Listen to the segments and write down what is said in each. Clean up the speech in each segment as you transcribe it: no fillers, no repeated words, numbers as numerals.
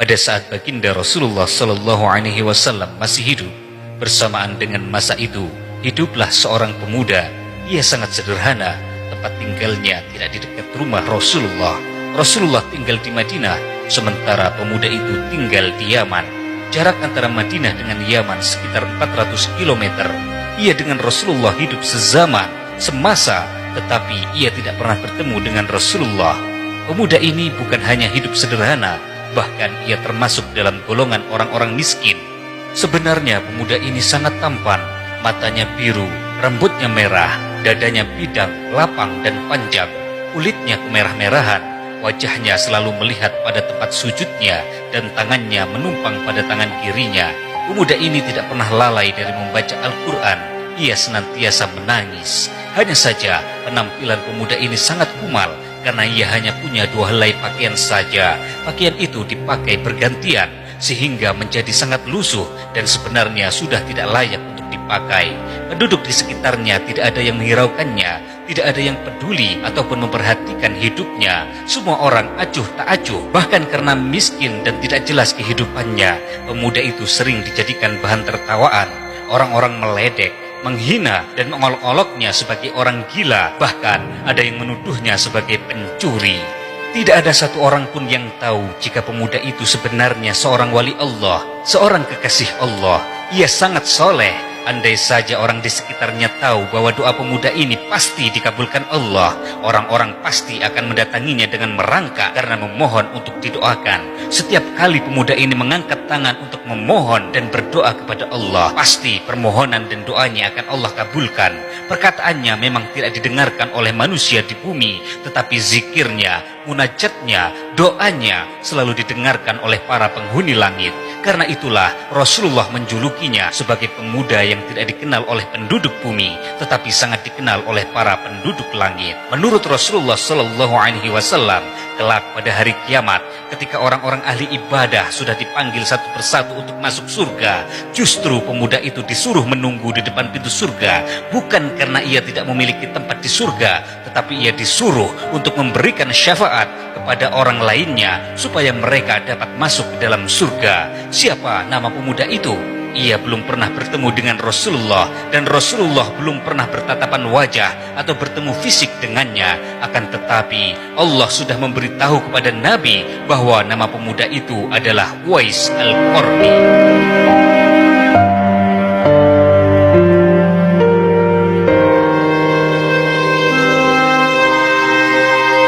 Pada saat baginda Rasulullah Sallallahu Alaihi Wasallam masih hidup, bersamaan dengan masa itu, hiduplah seorang pemuda. Ia sangat sederhana, tempat tinggalnya tidak di dekat rumah Rasulullah. Rasulullah tinggal di Madinah, sementara pemuda itu tinggal di Yaman. Jarak antara Madinah dengan Yaman sekitar 400 km. Ia dengan Rasulullah hidup sezaman, semasa, tetapi ia tidak pernah bertemu dengan Rasulullah. Pemuda ini bukan hanya hidup sederhana, bahkan ia termasuk dalam golongan orang-orang miskin. Sebenarnya pemuda ini sangat tampan, matanya biru, rambutnya merah, dadanya bidang, lapang dan panjang, kulitnya kemerah-merahan, wajahnya selalu melihat pada tempat sujudnya dan tangannya menumpang pada tangan kirinya. Pemuda ini tidak pernah lalai dari membaca Al-Quran, ia senantiasa menangis. Hanya saja penampilan pemuda ini sangat kumal, karena ia hanya punya 2 helai pakaian saja. Pakaian itu dipakai bergantian, sehingga menjadi sangat lusuh dan sebenarnya sudah tidak layak untuk dipakai. Penduduk di sekitarnya tidak ada yang menghiraukannya, tidak ada yang peduli ataupun memperhatikan hidupnya. Semua orang acuh tak acuh, bahkan karena miskin dan tidak jelas kehidupannya, pemuda itu sering dijadikan bahan tertawaan. Orang-orang meledek, menghina dan mengolok-oloknya sebagai orang gila, bahkan ada yang menuduhnya sebagai pencuri. Tidak ada satu orang pun yang tahu jika pemuda itu sebenarnya seorang wali Allah, seorang kekasih Allah. Ia sangat soleh. Andai saja orang di sekitarnya tahu bahwa doa pemuda ini pasti dikabulkan Allah, orang-orang pasti akan mendatanginya dengan merangkak karena memohon untuk didoakan. Setiap kali pemuda ini mengangkat tangan untuk memohon dan berdoa kepada Allah, pasti permohonan dan doanya akan Allah kabulkan. Perkataannya memang tidak didengarkan oleh manusia di bumi, tetapi zikirnya, munajatnya, doanya selalu didengarkan oleh para penghuni langit. Karena itulah Rasulullah menjulukinya sebagai pemuda yang tidak dikenal oleh penduduk bumi, tetapi sangat dikenal oleh para penduduk langit. Menurut Rasulullah Sallallahu Alaihi Wasallam, kelak pada hari kiamat, ketika orang-orang ahli ibadah sudah dipanggil satu persatu untuk masuk surga, justru pemuda itu disuruh menunggu di depan pintu surga, bukan karena ia tidak memiliki tempat di surga, tetapi ia disuruh untuk memberikan syafaat kepada orang lainnya supaya mereka dapat masuk ke dalam surga. Siapa nama pemuda itu? Ia belum pernah bertemu dengan Rasulullah, dan Rasulullah belum pernah bertatapan wajah atau bertemu fisik dengannya. Akan tetapi Allah sudah memberitahu kepada Nabi bahwa nama pemuda itu adalah Uwais Al-Qarni.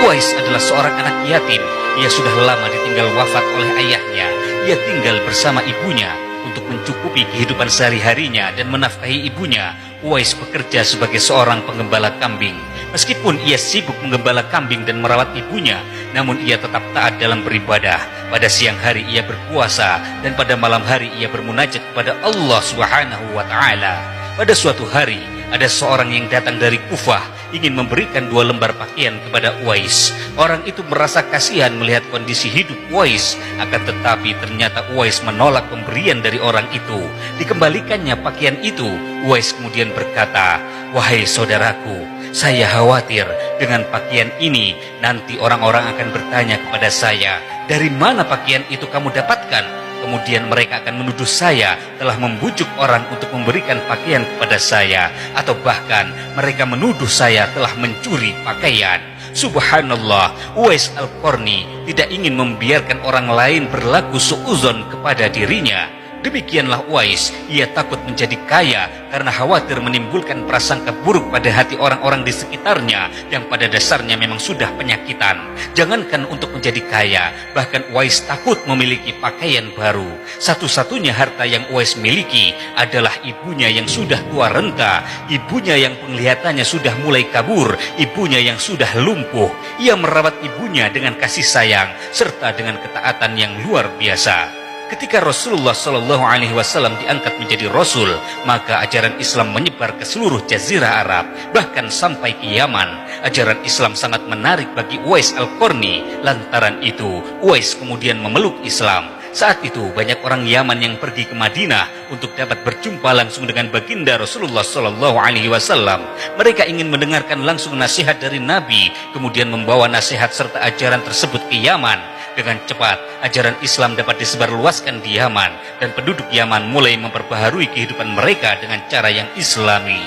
Uwais adalah seorang anak yatim. Ia sudah lama ditinggal wafat oleh ayahnya. Ia tinggal bersama ibunya. Untuk mencukupi kehidupan sehari-harinya dan menafkahi ibunya, Uwais bekerja sebagai seorang penggembala kambing. Meskipun ia sibuk menggembala kambing dan merawat ibunya, namun ia tetap taat dalam beribadah. Pada siang hari ia berpuasa, dan pada malam hari ia bermunajat kepada Allah Subhanahu wa Ta'ala. Pada suatu hari, ada seorang yang datang dari Kufah ingin memberikan 2 lembar pakaian kepada Uwais. Orang itu merasa kasihan melihat kondisi hidup Uwais, akan tetapi ternyata Uwais menolak pemberian dari orang itu. Dikembalikannya pakaian itu. Uwais kemudian berkata, "Wahai saudaraku, saya khawatir dengan pakaian ini nanti orang-orang akan bertanya kepada saya, 'Dari mana pakaian itu kamu dapatkan?' Kemudian mereka akan menuduh saya telah membujuk orang untuk memberikan pakaian kepada saya, atau bahkan mereka menuduh saya telah mencuri pakaian." Subhanallah, Uwais Al-Qarni tidak ingin membiarkan orang lain berlaku suudzon kepada dirinya. Demikianlah Uwais, ia takut menjadi kaya karena khawatir menimbulkan prasangka buruk pada hati orang-orang di sekitarnya yang pada dasarnya memang sudah penyakitan. Jangankan untuk menjadi kaya, bahkan Uwais takut memiliki pakaian baru. Satu-satunya harta yang Uwais miliki adalah ibunya yang sudah tua renta, ibunya yang penglihatannya sudah mulai kabur, ibunya yang sudah lumpuh. Ia merawat ibunya dengan kasih sayang serta dengan ketaatan yang luar biasa. Ketika Rasulullah Shallallahu Alaihi Wasallam diangkat menjadi Rasul, maka ajaran Islam menyebar ke seluruh Jazirah Arab, bahkan sampai ke Yaman. Ajaran Islam sangat menarik bagi Uwais Al-Qarni. Lantaran itu, Uwais kemudian memeluk Islam. Saat itu banyak orang Yaman yang pergi ke Madinah untuk dapat berjumpa langsung dengan baginda Rasulullah Shallallahu Alaihi Wasallam. Mereka ingin mendengarkan langsung nasihat dari Nabi, kemudian membawa nasihat serta ajaran tersebut ke Yaman. Dengan cepat, ajaran Islam dapat disebarluaskan di Yaman, dan penduduk Yaman mulai memperbaharui kehidupan mereka dengan cara yang Islami.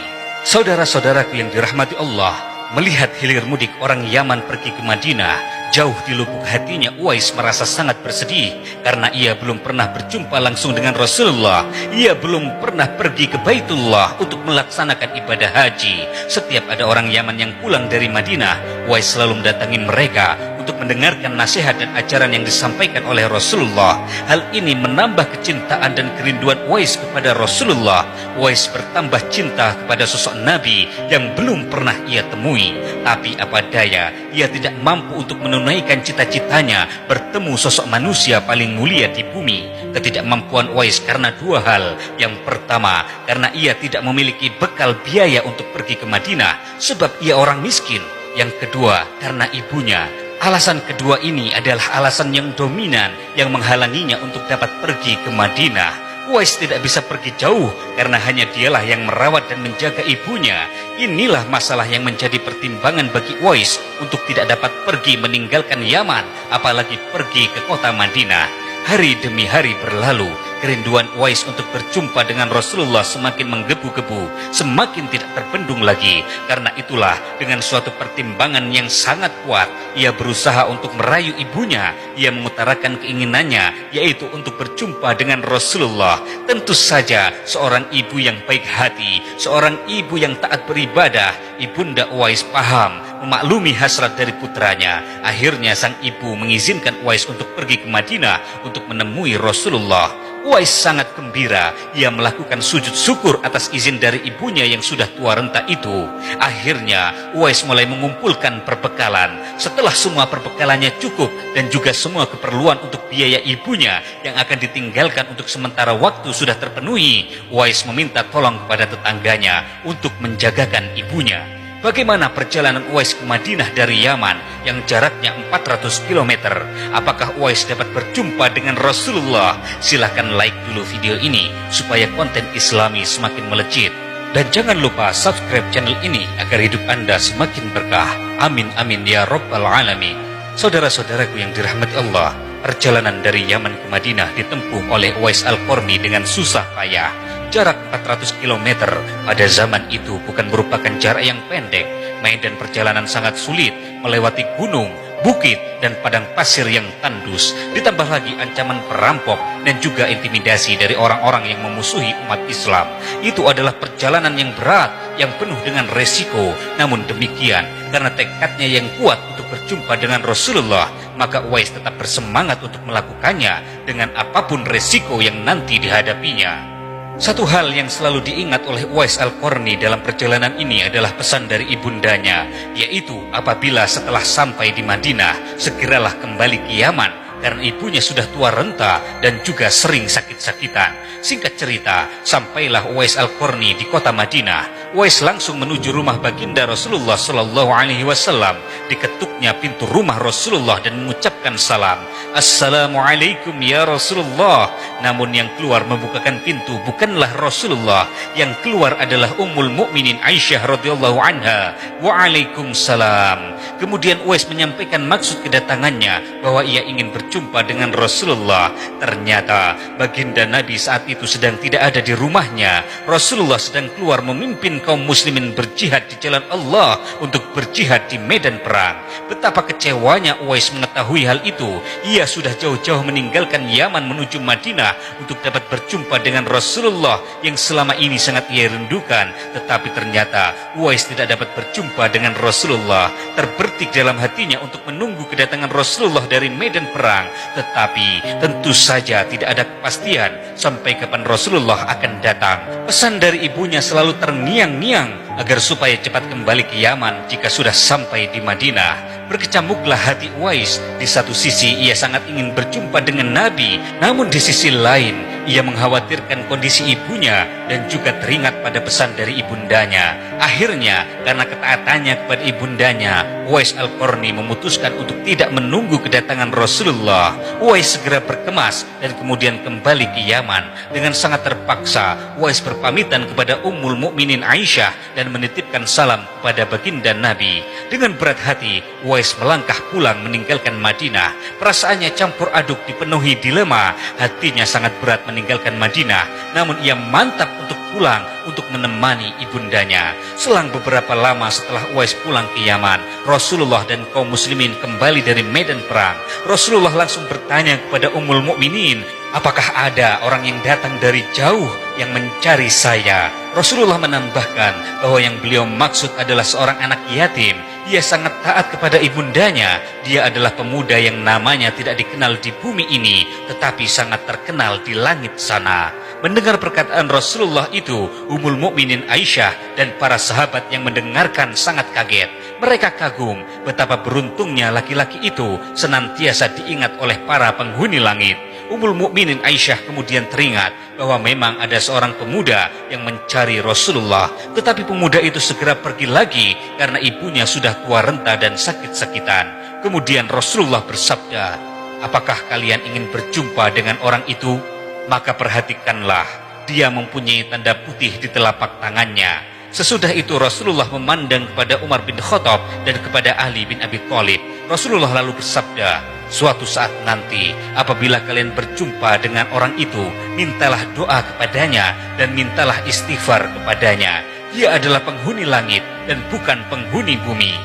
Saudara-saudaraku yang dirahmati Allah, melihat hilir mudik orang Yaman pergi ke Madinah, jauh di lubuk hatinya Uwais merasa sangat bersedih karena ia belum pernah berjumpa langsung dengan Rasulullah. Ia belum pernah pergi ke Baitullah untuk melaksanakan ibadah haji. Setiap ada orang Yaman yang pulang dari Madinah, Uwais selalu mendatangi mereka untuk mendengarkan nasihat dan ajaran yang disampaikan oleh Rasulullah. Hal ini menambah kecintaan dan kerinduan Uwais kepada Rasulullah. Uwais bertambah cinta kepada sosok Nabi yang belum pernah ia temui. Tapi apa daya, ia tidak mampu untuk menunaikan cita-citanya bertemu sosok manusia paling mulia di bumi. Ketidakmampuan Uwais karena dua hal. Yang pertama, karena ia tidak memiliki bekal biaya untuk pergi ke Madinah sebab ia orang miskin. Yang kedua, karena ibunya. Alasan kedua ini adalah alasan yang dominan yang menghalanginya untuk dapat pergi ke Madinah. Uwais tidak bisa pergi jauh karena hanya dialah yang merawat dan menjaga ibunya. Inilah masalah yang menjadi pertimbangan bagi Uwais untuk tidak dapat pergi meninggalkan Yaman, apalagi pergi ke kota Madinah. Hari demi hari berlalu, kerinduan Uwais untuk berjumpa dengan Rasulullah semakin menggebu-gebu, semakin tidak terbendung lagi. Karena itulah, dengan suatu pertimbangan yang sangat kuat, ia berusaha untuk merayu ibunya. Ia mengutarakan keinginannya, yaitu untuk berjumpa dengan Rasulullah. Tentu saja, seorang ibu yang baik hati, seorang ibu yang taat beribadah, Ibunda Uwais paham, memaklumi hasrat dari putranya. Akhirnya sang ibu mengizinkan Uwais untuk pergi ke Madinah untuk menemui Rasulullah. Uwais sangat gembira. Ia melakukan sujud syukur atas izin dari ibunya yang sudah tua renta itu. Akhirnya Uwais mulai mengumpulkan perbekalan. Setelah semua perbekalannya cukup dan juga semua keperluan untuk biaya ibunya yang akan ditinggalkan untuk sementara waktu sudah terpenuhi, Uwais meminta tolong kepada tetangganya untuk menjagakan ibunya. Bagaimana perjalanan Uwais ke Madinah dari Yaman yang jaraknya 400 km? Apakah Uwais dapat berjumpa dengan Rasulullah? Silahkan like dulu video ini supaya konten Islami semakin melejit. Dan jangan lupa subscribe channel ini agar hidup Anda semakin berkah. Amin amin ya rabbal alamin. Saudara-saudaraku yang dirahmati Allah, perjalanan dari Yaman ke Madinah ditempuh oleh Uwais Al-Qarni dengan susah payah. Jarak 400 km pada zaman itu bukan merupakan jarak yang pendek. Medan perjalanan sangat sulit, melewati gunung, bukit, dan padang pasir yang tandus. Ditambah lagi ancaman perampok dan juga intimidasi dari orang-orang yang memusuhi umat Islam. Itu adalah perjalanan yang berat, yang penuh dengan resiko. Namun demikian, karena tekadnya yang kuat untuk berjumpa dengan Rasulullah, maka Uwais tetap bersemangat untuk melakukannya dengan apapun resiko yang nanti dihadapinya. Satu hal yang selalu diingat oleh Uwais Al-Qarni dalam perjalanan ini adalah pesan dari ibundanya, yaitu apabila setelah sampai di Madinah, segeralah kembali ke Yaman, karena ibunya sudah tua renta dan juga sering sakit-sakitan. Singkat cerita, sampailah Uwais Al-Qarni di kota Madinah. Uwais langsung menuju rumah baginda Rasulullah Shallallahu Alaihi Wasallam. Diketuknya pintu rumah Rasulullah dan mengucapkan salam. Assalamualaikum ya Rasulullah. Namun yang keluar membukakan pintu bukanlah Rasulullah. Yang keluar adalah Ummul Mukminin Aisyah radhiyallahu anha. Waalaikumsalam. Kemudian Uwais menyampaikan maksud kedatangannya bahwa ia ingin berjumpa dengan Rasulullah. Ternyata baginda Nabi saat itu sedang tidak ada di rumahnya. Rasulullah sedang keluar memimpin kaum muslimin berjihad di jalan Allah untuk berjihad di medan perang. Betapa kecewanya Uwais mengetahui hal itu. Ia sudah jauh-jauh meninggalkan Yaman menuju Madinah untuk dapat berjumpa dengan Rasulullah yang selama ini sangat ia rindukan. Tetapi ternyata Uwais tidak dapat berjumpa dengan Rasulullah. Terbertik dalam hatinya untuk menunggu kedatangan Rasulullah dari medan perang. Tetapi tentu saja tidak ada kepastian sampai kapan Rasulullah akan datang. Pesan dari ibunya selalu terngiang-ngiang agar supaya cepat kembali ke Yaman jika sudah sampai di Madinah. Berkecamuklah hati Uwais. Di satu sisi ia sangat ingin berjumpa dengan Nabi, namun di sisi lain ia mengkhawatirkan kondisi ibunya dan juga teringat pada pesan dari ibundanya. Akhirnya, karena ketaatannya kepada ibundanya, Uwais Al-Qarni memutuskan untuk tidak menunggu kedatangan Rasulullah. Uwais segera berkemas dan kemudian kembali ke Yaman. Dengan sangat terpaksa, Uwais berpamitan kepada Ummul Mukminin Aisyah dan menitipkan salam kepada baginda Nabi. Dengan berat hati, Uwais melangkah pulang meninggalkan Madinah. Perasaannya campur aduk, dipenuhi dilema. Hatinya sangat berat meninggalkan Madinah, namun ia mantap untuk pulang untuk menemani ibundanya. Selang beberapa lama setelah Uwais pulang ke Yaman, Rasulullah dan kaum muslimin kembali dari medan perang. Rasulullah langsung bertanya kepada Ummul Mukminin, apakah ada orang yang datang dari jauh yang mencari saya? Rasulullah menambahkan bahwa yang beliau maksud adalah seorang anak yatim. Dia sangat taat kepada ibundanya. Dia adalah pemuda yang namanya tidak dikenal di bumi ini, tetapi sangat terkenal di langit sana. Mendengar perkataan Rasulullah itu, Ummul Mukminin Aisyah dan para sahabat yang mendengarkan sangat kaget. Mereka kagum betapa beruntungnya laki-laki itu senantiasa diingat oleh para penghuni langit. Ummul Mukminin Aisyah kemudian teringat bahwa memang ada seorang pemuda yang mencari Rasulullah, tetapi pemuda itu segera pergi lagi karena ibunya sudah tua renta dan sakit-sakitan. Kemudian Rasulullah bersabda, apakah kalian ingin berjumpa dengan orang itu? Maka perhatikanlah, dia mempunyai tanda putih di telapak tangannya. Sesudah itu Rasulullah memandang kepada Umar bin Khattab dan kepada Ali bin Abi Thalib. Rasulullah lalu bersabda, suatu saat nanti apabila kalian berjumpa dengan orang itu, mintalah doa kepadanya dan mintalah istighfar kepadanya. Dia adalah penghuni langit dan bukan penghuni bumi.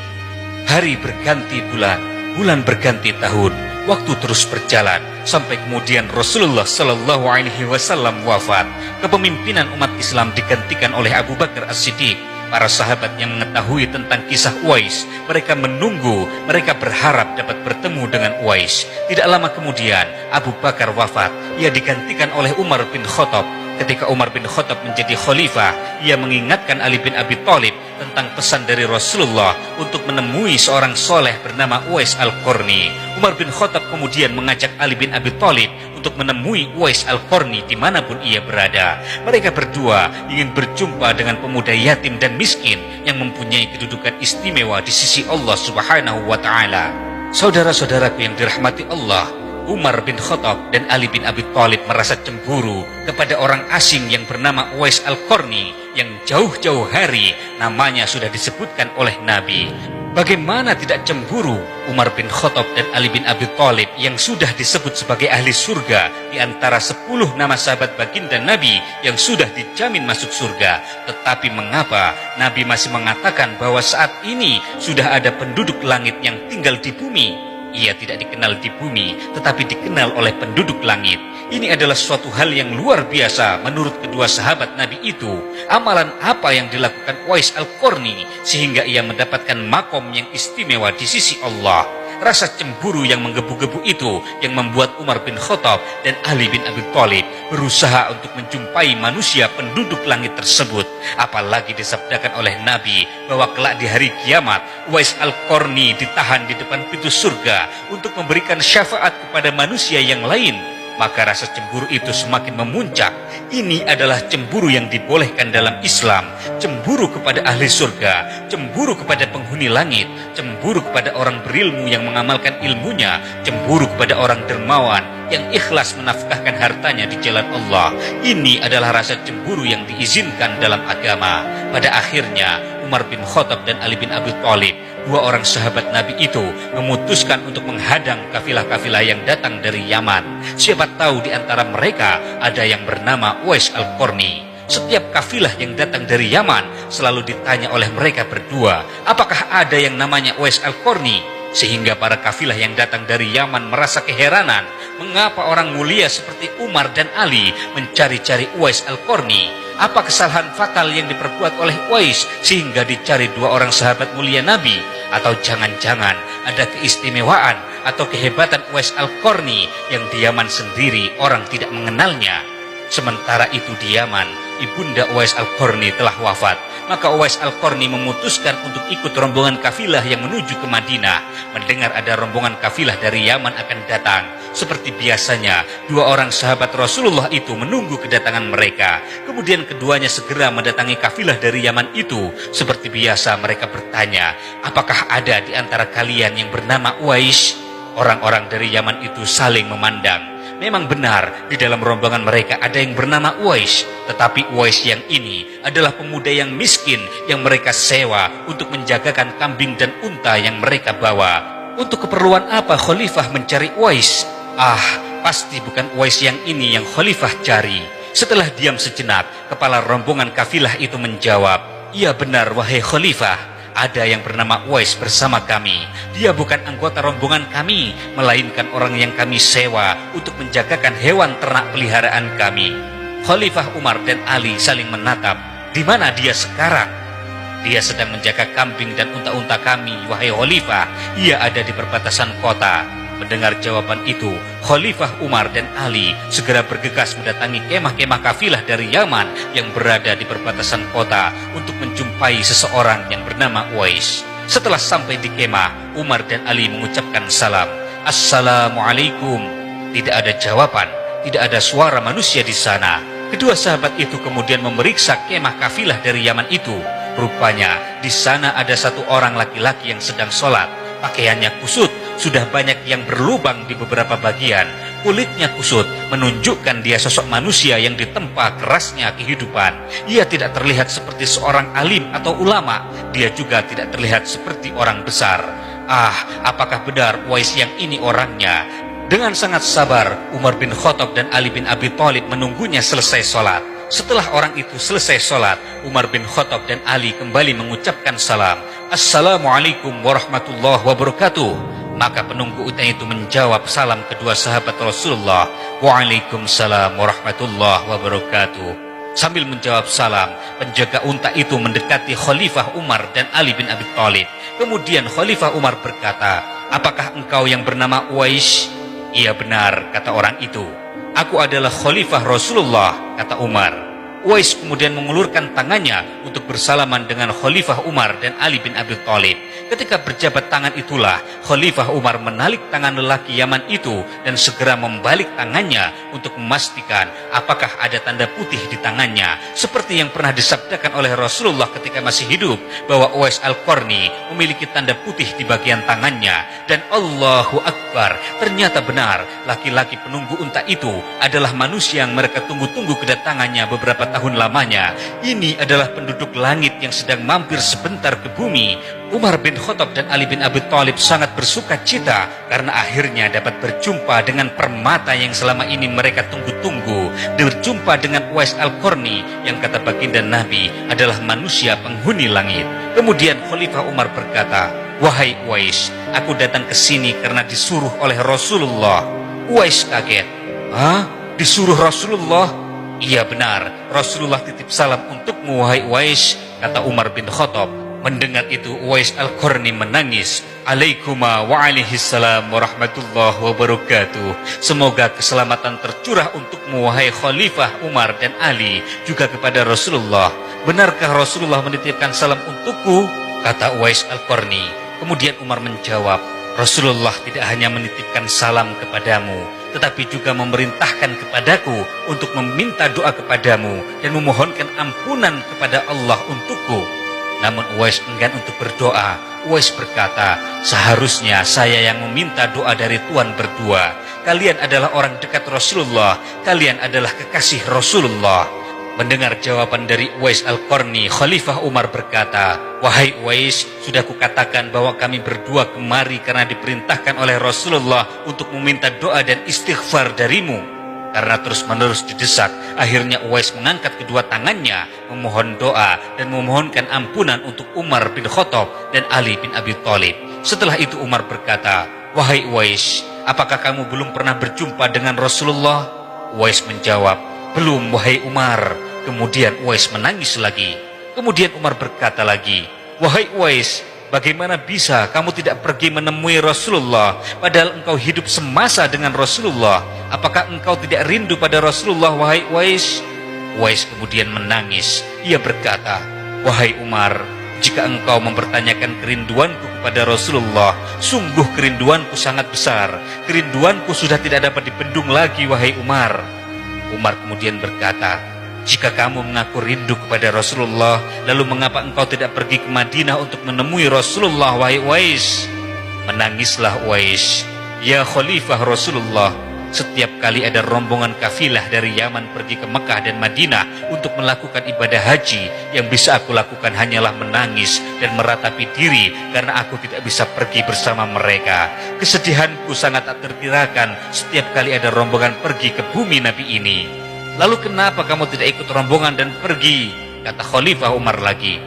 Hari berganti bulan, bulan berganti tahun, waktu terus berjalan sampai kemudian Rasulullah Shallallahu Alaihi Wasallam wafat. Kepemimpinan umat Islam digantikan oleh Abu Bakar As-Siddiq. Para sahabat yang mengetahui tentang kisah Uwais, mereka menunggu, mereka berharap dapat bertemu dengan Uwais. Tidak lama kemudian Abu Bakar wafat. Ia digantikan oleh Umar bin Khattab. Ketika Umar bin Khattab menjadi khalifah, ia mengingatkan Ali bin Abi Thalib tentang pesan dari Rasulullah untuk menemui seorang soleh bernama Uwais Al-Qarni. Umar bin Khattab kemudian mengajak Ali bin Abi Thalib untuk menemui Uwais Al-Qarni dimanapun ia berada. Mereka berdua ingin berjumpa dengan pemuda yatim dan miskin yang mempunyai kedudukan istimewa di sisi Allah Subhanahu wa Ta'ala. Saudara-saudaraku yang dirahmati Allah, Umar bin Khattab dan Ali bin Abi Thalib merasa cemburu kepada orang asing yang bernama Uwais Al-Qarni yang jauh-jauh hari namanya sudah disebutkan oleh Nabi. Bagaimana tidak cemburu Umar bin Khattab dan Ali bin Abi Thalib yang sudah disebut sebagai ahli surga di antara 10 nama sahabat baginda Nabi yang sudah dijamin masuk surga. Tetapi mengapa Nabi masih mengatakan bahwa saat ini sudah ada penduduk langit yang tinggal di bumi? Ia tidak dikenal di bumi, tetapi dikenal oleh penduduk langit. Ini adalah suatu hal yang luar biasa menurut kedua sahabat Nabi itu. Amalan apa yang dilakukan Uwais Al-Qarni sehingga ia mendapatkan makom yang istimewa di sisi Allah? Rasa cemburu yang menggebu-gebu itu yang membuat Umar bin Khattab dan Ali bin Abi Thalib berusaha untuk menjumpai manusia penduduk langit tersebut. Apalagi disabdakan oleh Nabi bahwa kelak di hari kiamat Uwais Al-Qarni ditahan di depan pintu surga untuk memberikan syafaat kepada manusia yang lain. Maka rasa cemburu itu semakin memuncak. Ini adalah cemburu yang dibolehkan dalam Islam. Cemburu kepada ahli surga, cemburu kepada penghuni langit, cemburu kepada orang berilmu yang mengamalkan ilmunya, cemburu kepada orang dermawan yang ikhlas menafkahkan hartanya di jalan Allah. Ini adalah rasa cemburu yang diizinkan dalam agama. Pada akhirnya Umar bin Khattab dan Ali bin Abi Thalib, dua orang sahabat Nabi itu, memutuskan untuk menghadang kafilah-kafilah yang datang dari Yaman. Siapa tahu di antara mereka ada yang bernama Uwais Al-Qarni. Setiap kafilah yang datang dari Yaman selalu ditanya oleh mereka berdua, apakah ada yang namanya Uwais Al-Qarni? Sehingga para kafilah yang datang dari Yaman merasa keheranan, mengapa orang mulia seperti Umar dan Ali mencari-cari Uwais Al-Qarni? Apa kesalahan fatal yang diperbuat oleh Uwais sehingga dicari dua orang sahabat mulia Nabi? Atau jangan-jangan ada keistimewaan atau kehebatan Uwais Al-Qarni yang di Yaman sendiri orang tidak mengenalnya? Sementara itu di Yaman, ibunda Uwais Al-Qarni telah wafat. Maka Uwais Al-Qarni memutuskan untuk ikut rombongan kafilah yang menuju ke Madinah. Mendengar ada rombongan kafilah dari Yaman akan datang, seperti biasanya, dua orang sahabat Rasulullah itu menunggu kedatangan mereka. Kemudian keduanya segera mendatangi kafilah dari Yaman itu. Seperti biasa mereka bertanya, apakah ada di antara kalian yang bernama Uwais? Orang-orang dari Yaman itu saling memandang. Memang benar, di dalam rombongan mereka ada yang bernama Uwais. Tetapi Uwais yang ini adalah pemuda yang miskin yang mereka sewa untuk menjagakan kambing dan unta yang mereka bawa. Untuk keperluan apa Khalifah mencari Uwais? Pasti bukan Uwais yang ini yang Khalifah cari. Setelah diam sejenak, kepala rombongan kafilah itu menjawab, "Iya benar, wahai Khalifah. Ada yang bernama Uwais bersama kami. Dia bukan anggota rombongan kami, melainkan orang yang kami sewa untuk menjagakan hewan ternak peliharaan kami." Khalifah Umar dan Ali saling menatap. Di mana dia sekarang? Dia sedang menjaga kambing dan unta-unta kami, wahai Khalifah. Ia ada di perbatasan kota. Mendengar jawaban itu, Khalifah Umar dan Ali segera bergegas mendatangi kemah-kemah kafilah dari Yaman yang berada di perbatasan kota untuk menjumpai seseorang yang bernama Uwais. Setelah sampai di kemah, Umar dan Ali mengucapkan salam. "Assalamualaikum." Tidak ada jawaban, tidak ada suara manusia di sana. Kedua sahabat itu kemudian memeriksa kemah kafilah dari Yaman itu. Rupanya di sana ada satu orang laki-laki yang sedang sholat. Pakaiannya kusut, sudah banyak yang berlubang di beberapa bagian. Kulitnya kusut, menunjukkan dia sosok manusia yang ditempa kerasnya kehidupan. Ia tidak terlihat seperti seorang alim atau ulama. Dia juga tidak terlihat seperti orang besar. Apakah benar Uwais yang ini orangnya? Dengan sangat sabar, Umar bin Khattab dan Ali bin Abi Thalib menunggunya selesai sholat. Setelah orang itu selesai sholat, Umar bin Khattab dan Ali kembali mengucapkan salam. "Assalamualaikum warahmatullahi wabarakatuh." Maka penunggu unta itu menjawab salam kedua sahabat Rasulullah. "Waalaikumsalam warahmatullahi wabarakatuh." Sambil menjawab salam, penjaga unta itu mendekati Khalifah Umar dan Ali bin Abi Thalib. Kemudian Khalifah Umar berkata, "Apakah engkau yang bernama Uwais?" "Iya benar," kata orang itu. "Aku adalah Khalifah Rasulullah," kata Umar. Uwais kemudian mengulurkan tangannya untuk bersalaman dengan Khalifah Umar dan Ali bin Abi Thalib. Ketika berjabat tangan itulah, Khalifah Umar menarik tangan lelaki Yaman itu dan segera membalik tangannya untuk memastikan apakah ada tanda putih di tangannya, seperti yang pernah disabdakan oleh Rasulullah ketika masih hidup, bahwa Uwais Al-Qarni memiliki tanda putih di bagian tangannya. Dan Allahu Akbar, ternyata benar, laki-laki penunggu unta itu adalah manusia yang mereka tunggu-tunggu kedatangannya beberapa tahun lamanya. Ini adalah penduduk langit yang sedang mampir sebentar ke bumi. Umar bin Khattab dan Ali bin Abi Thalib sangat bersuka cita karena akhirnya dapat berjumpa dengan permata yang selama ini mereka tunggu-tunggu, berjumpa dengan Uwais Al-Qarni yang kata baginda Nabi adalah manusia penghuni langit. Kemudian Khalifah Umar berkata, "Wahai Uwais, aku datang ke sini karena disuruh oleh Rasulullah." Uwais kaget. Disuruh Rasulullah?" "Iya benar, Rasulullah titip salam untukmu wahai Uwais," kata Umar bin Khattab. Mendengar itu Uwais Al-Qarni menangis. "Alaikuma wa alaihissalam warahmatullahi wabarakatuh. Semoga keselamatan tercurah untukmu wahai Khalifah Umar dan Ali, juga kepada Rasulullah. Benarkah Rasulullah menitipkan salam untukku?" kata Uwais Al-Qarni. Kemudian Umar menjawab, "Rasulullah tidak hanya menitipkan salam kepadamu, tetapi juga memerintahkan kepadaku untuk meminta doa kepadamu dan memohonkan ampunan kepada Allah untukku." Namun Uwais enggan untuk berdoa. Uwais berkata, "Seharusnya saya yang meminta doa dari Tuhan berdua. Kalian adalah orang dekat Rasulullah. Kalian adalah kekasih Rasulullah." Mendengar jawaban dari Uwais Al-Qarni, Khalifah Umar berkata, "Wahai Uwais, sudah kukatakan bahwa kami berdua kemari karena diperintahkan oleh Rasulullah untuk meminta doa dan istighfar darimu." Karena terus-menerus didesak, akhirnya Uwais mengangkat kedua tangannya, memohon doa dan memohonkan ampunan untuk Umar bin Khattab dan Ali bin Abi Thalib. Setelah itu Umar berkata, "Wahai Uwais, apakah kamu belum pernah berjumpa dengan Rasulullah?" Uwais menjawab, "Belum wahai Umar." Kemudian Uwais menangis lagi. Kemudian Umar berkata lagi, "Wahai Uwais, bagaimana bisa kamu tidak pergi menemui Rasulullah padahal engkau hidup semasa dengan Rasulullah? Apakah engkau tidak rindu pada Rasulullah wahai Uwais?" Uwais kemudian menangis. Ia berkata, Wahai Umar, jika engkau mempertanyakan kerinduanku kepada Rasulullah, sungguh kerinduanku sangat besar. Kerinduanku sudah tidak dapat dibendung lagi, wahai Umar. Umar kemudian berkata, jika kamu mengaku rindu kepada Rasulullah, lalu mengapa engkau tidak pergi ke Madinah untuk menemui Rasulullah, wahai Uwais? Menangislah Uwais. Ya Khalifah Rasulullah, setiap kali ada rombongan kafilah dari Yaman pergi ke Mekah dan Madinah untuk melakukan ibadah haji, yang bisa aku lakukan hanyalah menangis dan meratapi diri karena aku tidak bisa pergi bersama mereka. Kesedihanku sangat tak terkirakan setiap kali ada rombongan pergi ke bumi Nabi ini. Lalu kenapa kamu tidak ikut rombongan dan pergi? Kata Khalifah Umar lagi.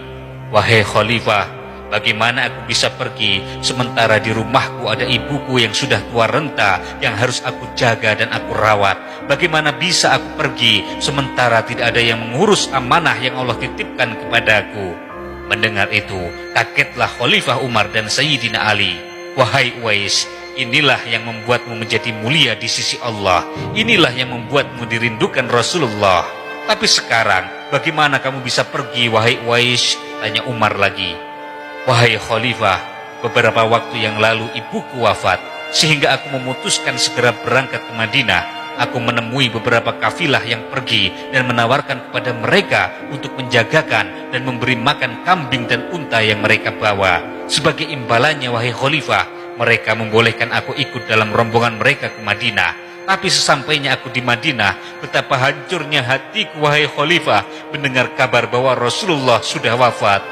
Wahai Khalifah, bagaimana aku bisa pergi sementara di rumahku ada ibuku yang sudah tua renta yang harus aku jaga dan aku rawat? Bagaimana bisa aku pergi sementara tidak ada yang mengurus amanah yang Allah titipkan kepadaku? Mendengar itu, kagetlah Khalifah Umar dan Sayyidina Ali. Wahai Uwais, inilah yang membuatmu menjadi mulia di sisi Allah. Inilah yang membuatmu dirindukan Rasulullah. Tapi sekarang, bagaimana kamu bisa pergi, wahai Uwais? Tanya Umar lagi. Wahai Khalifah, beberapa waktu yang lalu ibuku wafat, sehingga aku memutuskan segera berangkat ke Madinah. Aku menemui beberapa kafilah yang pergi dan menawarkan kepada mereka untuk menjagakan dan memberi makan kambing dan unta yang mereka bawa. Sebagai imbalannya, wahai Khalifah, mereka membolehkan aku ikut dalam rombongan mereka ke Madinah. Tapi sesampainya aku di Madinah, betapa hancurnya hatiku, wahai Khalifah, mendengar kabar bahwa Rasulullah sudah wafat.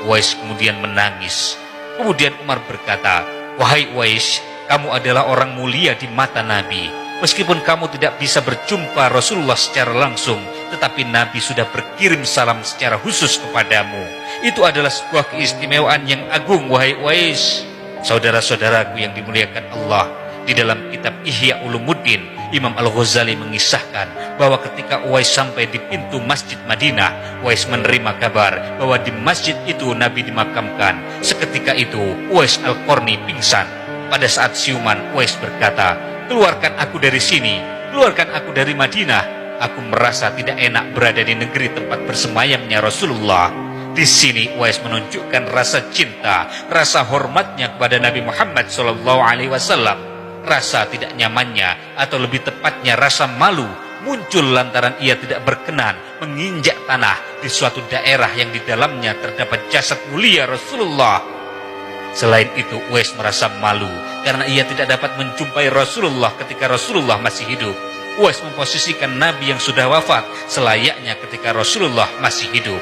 Uwais kemudian menangis. Kemudian Umar berkata, wahai Uwais, kamu adalah orang mulia di mata Nabi. Meskipun kamu tidak bisa berjumpa Rasulullah secara langsung, tetapi Nabi sudah berkirim salam secara khusus kepadamu. Itu adalah sebuah keistimewaan yang agung, wahai Uwais. Saudara-saudaraku yang dimuliakan Allah, di dalam kitab Ihya Ulumuddin, Imam Al-Ghazali mengisahkan bahwa ketika Uwais sampai di pintu Masjid Madinah, Uwais menerima kabar bahwa di masjid itu Nabi dimakamkan. Seketika itu Uwais Al-Qarni pingsan. Pada saat siuman, Uwais berkata, keluarkan aku dari sini, keluarkan aku dari Madinah. Aku merasa tidak enak berada di negeri tempat bersemayamnya Rasulullah. Di sini Uwais menunjukkan rasa cinta, rasa hormatnya kepada Nabi Muhammad SAW. Rasa tidak nyamannya, atau lebih tepatnya rasa malu, muncul lantaran ia tidak berkenan menginjak tanah di suatu daerah yang di dalamnya terdapat jasad mulia Rasulullah. Selain itu, Uwais merasa malu karena ia tidak dapat menjumpai Rasulullah ketika Rasulullah masih hidup. Uwais memposisikan Nabi yang sudah wafat selayaknya ketika Rasulullah masih hidup.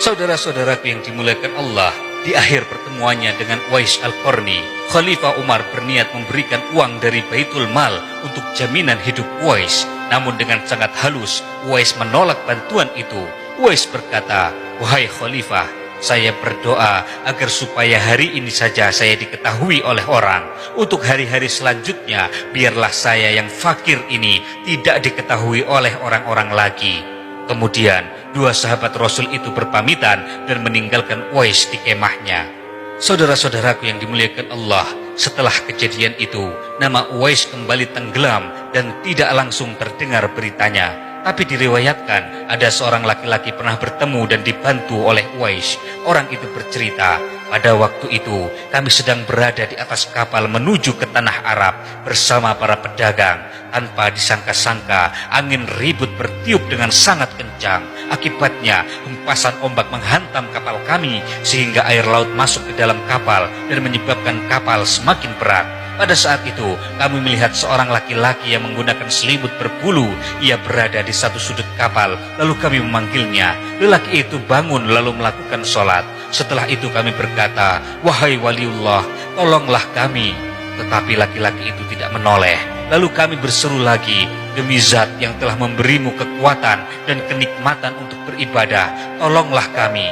Saudara-saudaraku yang dimuliakan Allah, di akhir pertemuannya dengan Uwais Al-Qarni, Khalifah Umar berniat memberikan uang dari Baitul Mal untuk jaminan hidup Uwais. Namun dengan sangat halus, Uwais menolak bantuan itu. Uwais berkata, wahai Khalifah, saya berdoa agar supaya hari ini saja saya diketahui oleh orang. Untuk hari-hari selanjutnya, biarlah saya yang fakir ini tidak diketahui oleh orang-orang lagi. Kemudian, dua sahabat Rasul itu berpamitan dan meninggalkan Uwais di kemahnya. Saudara-saudaraku yang dimuliakan Allah, setelah kejadian itu, nama Uwais kembali tenggelam dan tidak langsung terdengar beritanya. Tapi diriwayatkan ada seorang laki-laki pernah bertemu dan dibantu oleh Uwais. Orang itu bercerita, pada waktu itu kami sedang berada di atas kapal menuju ke tanah Arab bersama para pedagang. Tanpa disangka-sangka, angin ribut bertiup dengan sangat kencang. Akibatnya, hempasan ombak menghantam kapal kami sehingga air laut masuk ke dalam kapal dan menyebabkan kapal semakin berat. Pada saat itu, kami melihat seorang laki-laki yang menggunakan selimut berbulu. Ia berada di satu sudut kapal, lalu kami memanggilnya. Lelaki itu bangun lalu melakukan sholat. Setelah itu kami berkata, wahai waliullah, tolonglah kami. Tetapi laki-laki itu tidak menoleh. Lalu kami berseru lagi, demi zat yang telah memberimu kekuatan dan kenikmatan untuk beribadah, tolonglah kami.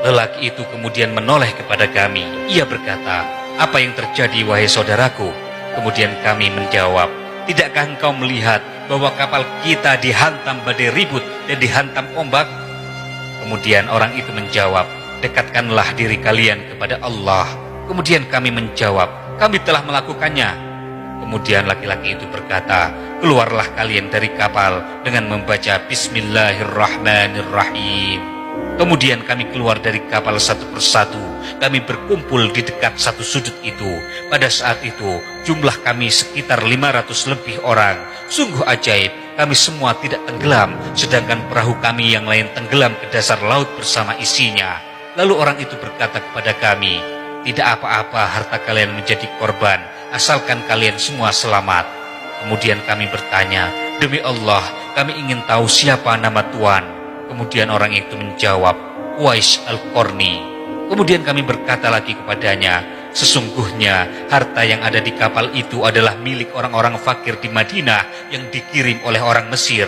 Lelaki itu kemudian menoleh kepada kami. Ia berkata, apa yang terjadi, wahai saudaraku? Kemudian kami menjawab, tidakkah engkau melihat bahwa kapal kita dihantam badai ribut dan dihantam ombak? Kemudian orang itu menjawab, dekatkanlah diri kalian kepada Allah. Kemudian kami menjawab, kami telah melakukannya. Kemudian laki-laki itu berkata, keluarlah kalian dari kapal dengan membaca Bismillahirrahmanirrahim. Kemudian kami keluar dari kapal satu persatu. Kami berkumpul di dekat satu sudut itu. Pada saat itu, jumlah kami sekitar 500 lebih orang. Sungguh ajaib, kami semua tidak tenggelam, sedangkan perahu kami yang lain tenggelam ke dasar laut bersama isinya. Lalu orang itu berkata kepada kami, "Tidak apa-apa harta kalian menjadi korban, asalkan kalian semua selamat." Kemudian kami bertanya, "Demi Allah, kami ingin tahu siapa nama Tuan." Kemudian orang itu menjawab, "Uwais Al-Qarni." Kemudian kami berkata lagi kepadanya, "Sesungguhnya harta yang ada di kapal itu adalah milik orang-orang fakir di Madinah yang dikirim oleh orang Mesir."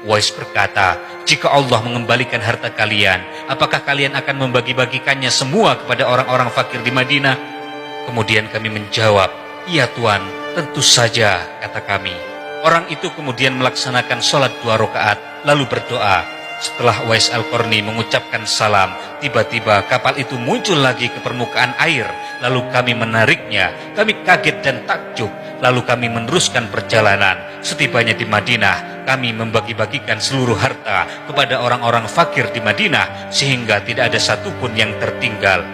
Uwais berkata, "Jika Allah mengembalikan harta kalian, apakah kalian akan membagi-bagikannya semua kepada orang-orang fakir di Madinah?" Kemudian kami menjawab, "Iya Tuan, tentu saja," kata kami. Orang itu kemudian melaksanakan sholat 2 rakaat, lalu berdoa. Setelah Uwais Al-Qarni mengucapkan salam, tiba-tiba kapal itu muncul lagi ke permukaan air. Lalu kami menariknya. Kami kaget dan takjub. Lalu kami meneruskan perjalanan. Setibanya di Madinah, kami membagi-bagikan seluruh harta kepada orang-orang fakir di Madinah, sehingga tidak ada satupun yang tertinggal.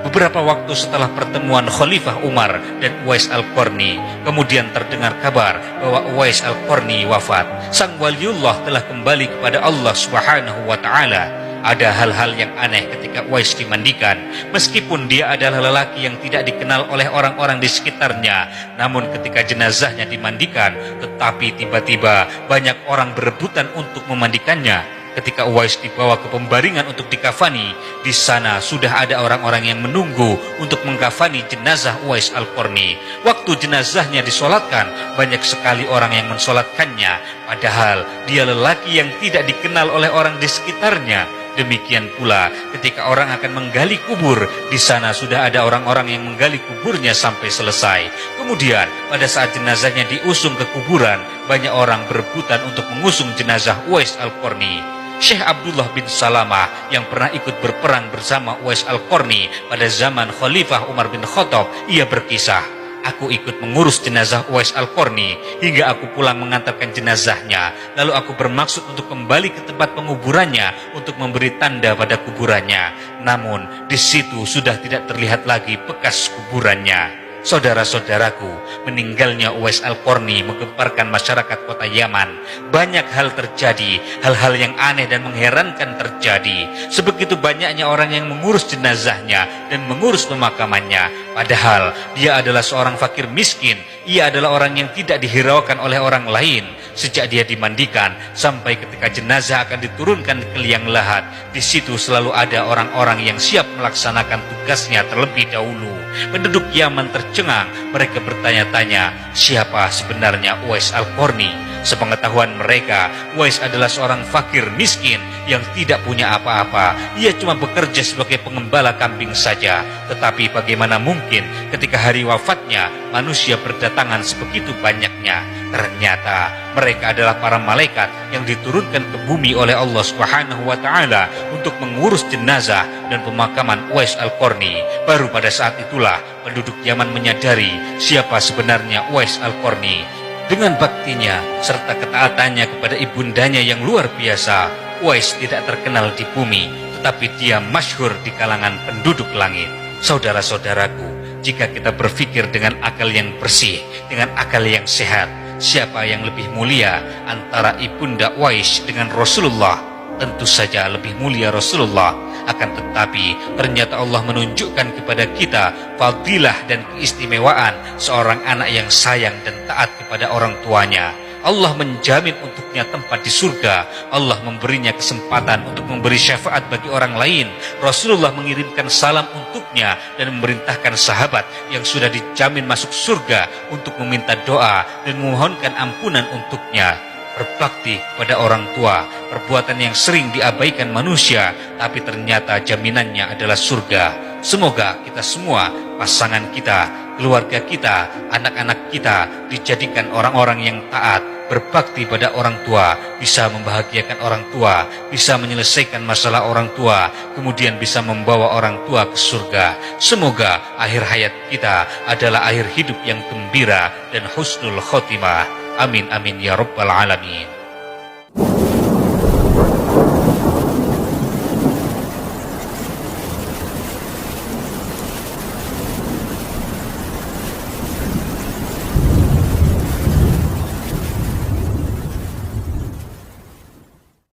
Beberapa waktu setelah pertemuan Khalifah Umar dan Uwais Al-Qarni, kemudian terdengar kabar bahwa Uwais Al-Qarni wafat. Sang waliullah telah kembali kepada Allah Subhanahu wa Ta'ala. Ada hal-hal yang aneh ketika Uwais dimandikan. Meskipun dia adalah lelaki yang tidak dikenal oleh orang-orang di sekitarnya, namun ketika jenazahnya dimandikan, tetapi tiba-tiba banyak orang berebutan untuk memandikannya. Ketika Uwais dibawa ke pembaringan untuk dikafani, di sana sudah ada orang-orang yang menunggu untuk mengkafani jenazah Uwais Al-Qarni. Waktu jenazahnya disolatkan, banyak sekali orang yang mensolatkannya, padahal dia lelaki yang tidak dikenal oleh orang di sekitarnya. Demikian pula ketika orang akan menggali kubur, di sana sudah ada orang-orang yang menggali kuburnya sampai selesai. Kemudian pada saat jenazahnya diusung ke kuburan, banyak orang berebutan untuk mengusung jenazah Uwais Al-Qarni. Syekh Abdullah bin Salamah yang pernah ikut berperang bersama Uwais Al-Qarni pada zaman Khalifah Umar bin Khattab, ia berkisah, "Aku ikut mengurus jenazah Uwais Al-Qarni hingga aku pulang mengantarkan jenazahnya. Lalu aku bermaksud untuk kembali ke tempat penguburannya untuk memberi tanda pada kuburannya. Namun di situ sudah tidak terlihat lagi bekas kuburannya." Saudara-saudaraku, meninggalnya Uwais Al-Qarni menggemparkan masyarakat kota Yaman. Banyak hal terjadi, hal-hal yang aneh dan mengherankan terjadi. Sebegitu banyaknya orang yang mengurus jenazahnya dan mengurus pemakamannya. Padahal dia adalah seorang fakir miskin. Ia adalah orang yang tidak dihiraukan oleh orang lain. Sejak dia dimandikan sampai ketika jenazah akan diturunkan ke liang lahat, di situ selalu ada orang-orang yang siap melaksanakan tugasnya terlebih dahulu. Penduduk Yaman tercengang, mereka bertanya-tanya, siapa sebenarnya Uwais Al-Qarni? Sepengetahuan mereka, Uwais adalah seorang fakir miskin yang tidak punya apa-apa. Ia cuma bekerja sebagai pengembala kambing saja. Tetapi bagaimana mungkin ketika hari wafatnya manusia berdatangan sebegitu banyaknya? Ternyata mereka adalah para malaikat yang diturunkan ke bumi oleh Allah Subhanahu wa Ta'ala untuk mengurus jenazah dan pemakaman Uwais Al-Qarni. Baru pada saat itulah penduduk Yaman menyadari siapa sebenarnya Uwais Al-Qarni. Dengan baktinya serta ketaatannya kepada ibundanya yang luar biasa, Uwais tidak terkenal di bumi, tetapi dia masyhur di kalangan penduduk langit. Saudara-saudaraku, jika kita berpikir dengan akal yang bersih, dengan akal yang sehat, siapa yang lebih mulia antara ibunda Uwais dengan Rasulullah? Tentu saja lebih mulia Rasulullah. Akan tetapi ternyata Allah menunjukkan kepada kita fadilah dan keistimewaan seorang anak yang sayang dan taat kepada orang tuanya. Allah menjamin untuknya tempat di surga. Allah memberinya kesempatan untuk memberi syafaat bagi orang lain. Rasulullah mengirimkan salam untuknya dan memerintahkan sahabat yang sudah dijamin masuk surga untuk meminta doa dan memohonkan ampunan untuknya. Berbakti pada orang tua, perbuatan yang sering diabaikan manusia, tapi ternyata jaminannya adalah surga. Semoga kita semua, pasangan kita, keluarga kita, anak-anak kita dijadikan orang-orang yang taat, berbakti pada orang tua, bisa membahagiakan orang tua, bisa menyelesaikan masalah orang tua, kemudian bisa membawa orang tua ke surga. Semoga akhir hayat kita adalah akhir hidup yang gembira dan husnul khotimah. Amin amin ya rabbal alamin.